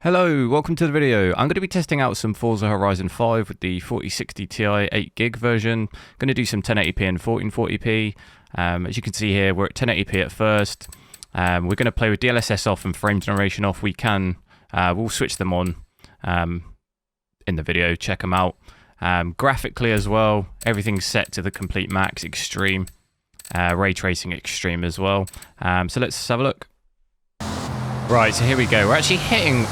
Hello, welcome to the video. I'm going to be testing out some Forza Horizon 5 with the 4060 Ti 8GB version. Going to do some 1080p and 1440p. As you can see here, we're at 1080p at first. We're going to play with DLSS off and frame generation off. We'll switch them on in the video, check them out. Graphically as well, everything's set to the complete max, extreme. Ray tracing extreme as well. So let's have a look. Right, so here we go. We're actually hitting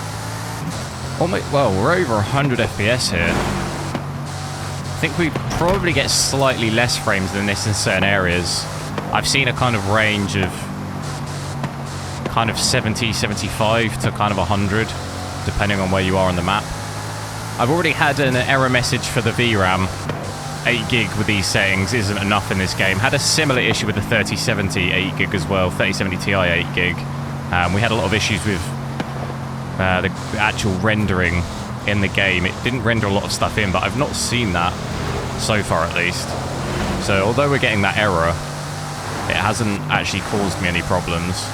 we're over 100 FPS here. I think we probably get slightly less frames than this in certain areas. I've seen a kind of range of kind of 70, 75 to kind of 100, depending on where you are on the map. I've already had an error message for the VRAM. 8GB with these settings isn't enough in this game. Had a similar issue with the 3070 8GB as well, 3070 Ti 8GB. We had a lot of issues with the actual rendering in the game. It didn't render a lot of stuff in, but I've not seen that so far at least. So although we're getting that error, it hasn't actually caused me any problems.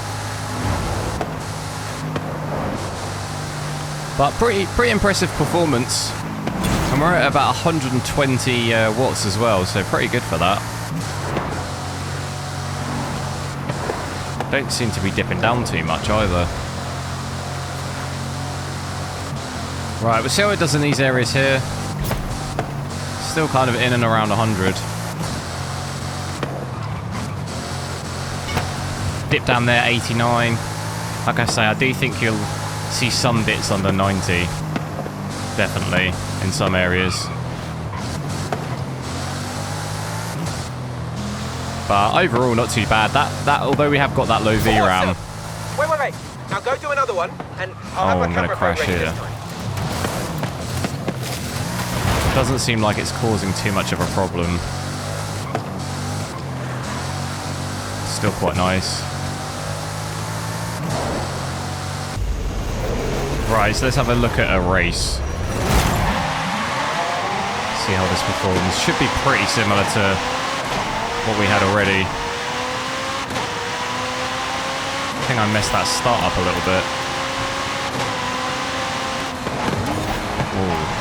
But pretty impressive performance. And we're at about 120 watts as well, so pretty good for that. Don't seem to be dipping down too much either. Right, we'll see how it does in these areas here. Still kind of in and around 100. Dip down there, 89. Like I say, I do think you'll see some bits under 90. Definitely, in some areas. But overall, not too bad. That although we have got that low VRAM. Wait. Now go do another one, and I'll have I'm going to crash here. Doesn't seem like it's causing too much of a problem. Still quite nice. Right, so let's have a look at a race. See how this performs. Should be pretty similar to what we had already. I think I messed that start up a little bit. Ooh.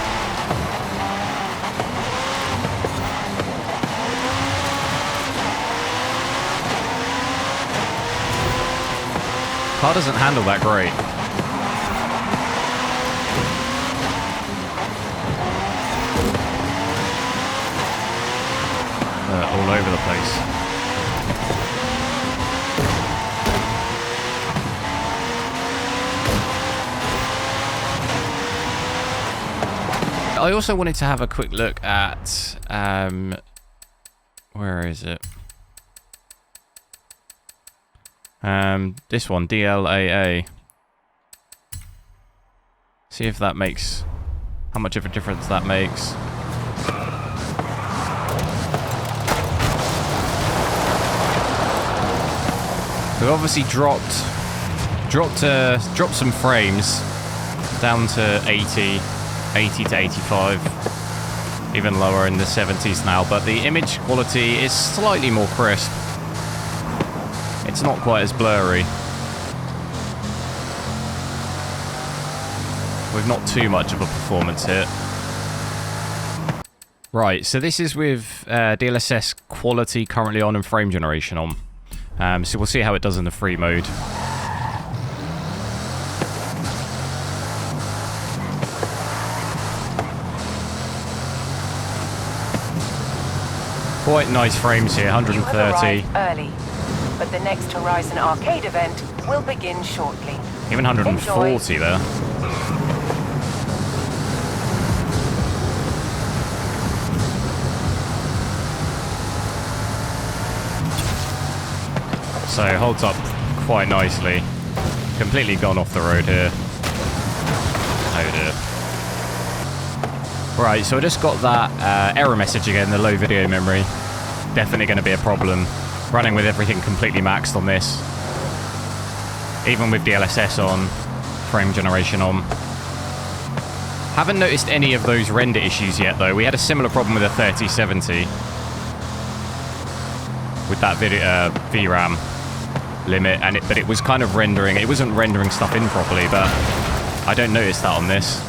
Car doesn't handle that great. All over the place. I also wanted to have a quick look at where is it? This one, DLAA. See if that makes, how much of a difference that makes. We've obviously dropped some frames down to 80 to 85, even lower in the 70s now, but the image quality is slightly more crisp. It's not quite as blurry. With not too much of a performance hit. Right, so this is with DLSS quality currently on and frame generation on. So we'll see how it does in the free mode. Quite nice frames here, 130. You have arrived early, but the next Horizon arcade event will begin shortly. Even 140 there. So it holds up quite nicely. Completely gone off the road here. Oh dear. Right, so I just got that error message again, the low video memory. Definitely going to be a problem. Running with everything completely maxed on this. Even with DLSS on, frame generation on. Haven't noticed any of those render issues yet though. We had a similar problem with a 3070. With that video VRAM limit, but it was kind of rendering. It wasn't rendering stuff in properly, but I don't notice that on this.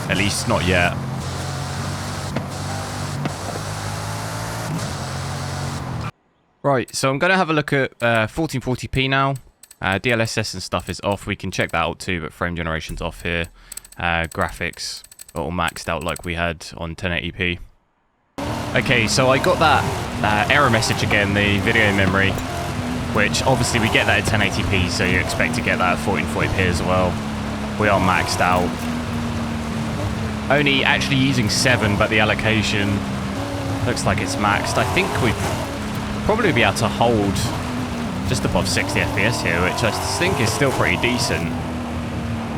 At least not yet. Right, so I'm going to have a look at 1440p now. DLSS and stuff is off. We can check that out too, but frame generation's off here. Graphics all maxed out like we had on 1080p. Okay, so I got that error message again, the video memory, which obviously we get that at 1080p, so you expect to get that at 1440p as well. We are maxed out. Only actually using 7, but the allocation looks like it's maxed. I think we'd probably be able to hold just above 60 FPS here, which I think is still pretty decent,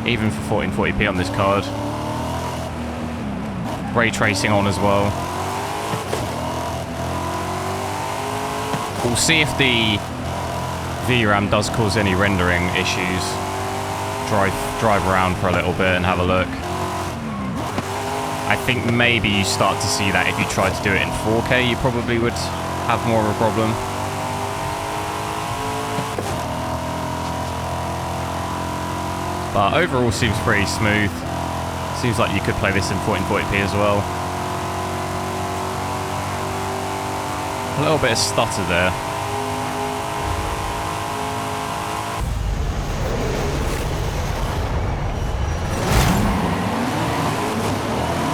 even for 1440p on this card. Ray tracing on as well. We'll see if the VRAM does cause any rendering issues. Drive around for a little bit and have a look. I think maybe you start to see that if you tried to do it in 4K, you probably would have more of a problem. But overall seems pretty smooth. Seems like you could play this in 1440p as well. A little bit of stutter there.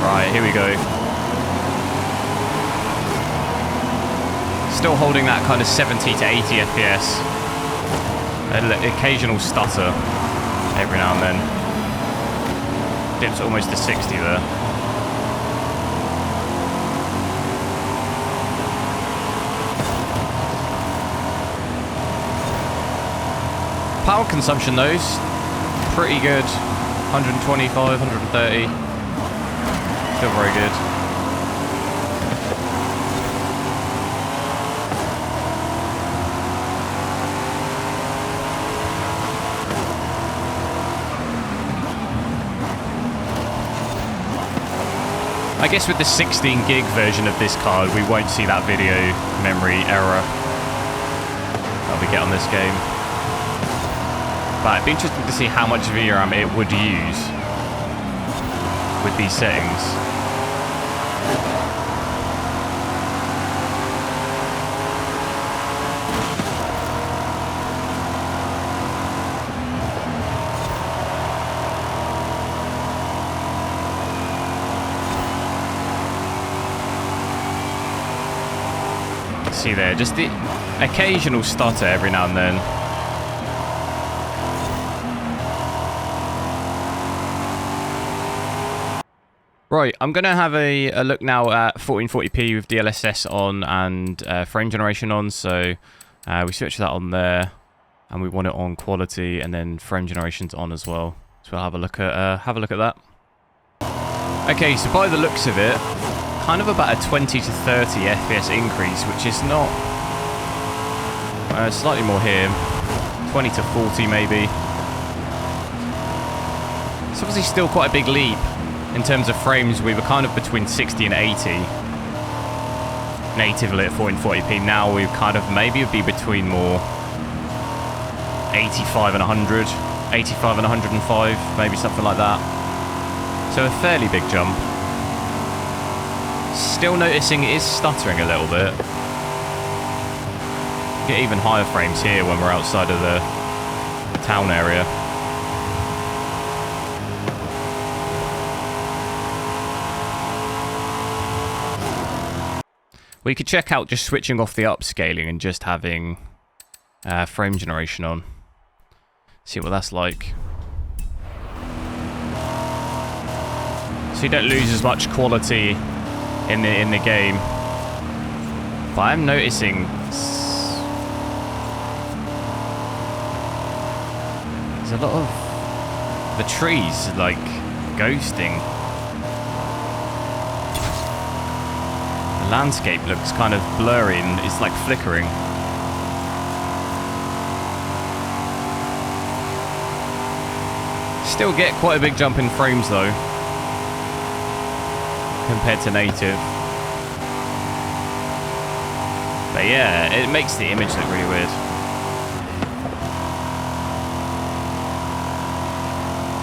Right, here we go. Still holding that kind of 70 to 80 FPS. An occasional stutter every now and then. Dips almost to 60 there. Power consumption though is pretty good. 125, 130. Still very good. I guess with the 16 gig version of this card, we won't see that video memory error that we get on this game. But it'd be interesting to see how much VRAM it would use with these settings. See there, just the occasional stutter every now and then. Right, I'm going to have a look now at 1440p with DLSS on and frame generation on. So we switch that on there, and we want it on quality, and then frame generation's on as well. So we'll have a look at that. Okay, so by the looks of it, kind of about a 20 to 30 FPS increase, which is not slightly more here, 20 to 40 maybe. It's obviously still quite a big leap in terms of frames. We were kind of between 60 and 80 natively at 1440p. Now we kind of maybe would be between more 85 and 100, 85 and 105, maybe something like that. So a fairly big jump. Still noticing it is stuttering a little bit. Get even higher frames here when we're outside of the town area. We could check out just switching off the upscaling and just having frame generation on. See what that's like. So you don't lose as much quality in the game. But I'm noticing there's a lot of the trees like ghosting. The landscape looks kind of blurry and it's like flickering. Still get quite a big jump in frames though, compared to native. But yeah, it makes the image look really weird.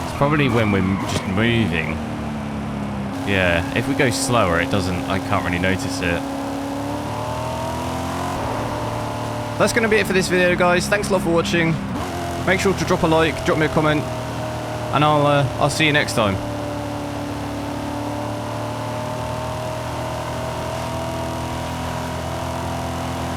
It's probably when we're just moving. Yeah, if we go slower, it doesn't, I can't really notice it. That's going to be it for this video, guys. Thanks a lot for watching. Make sure to drop a like, drop me a comment, and I'll see you next time.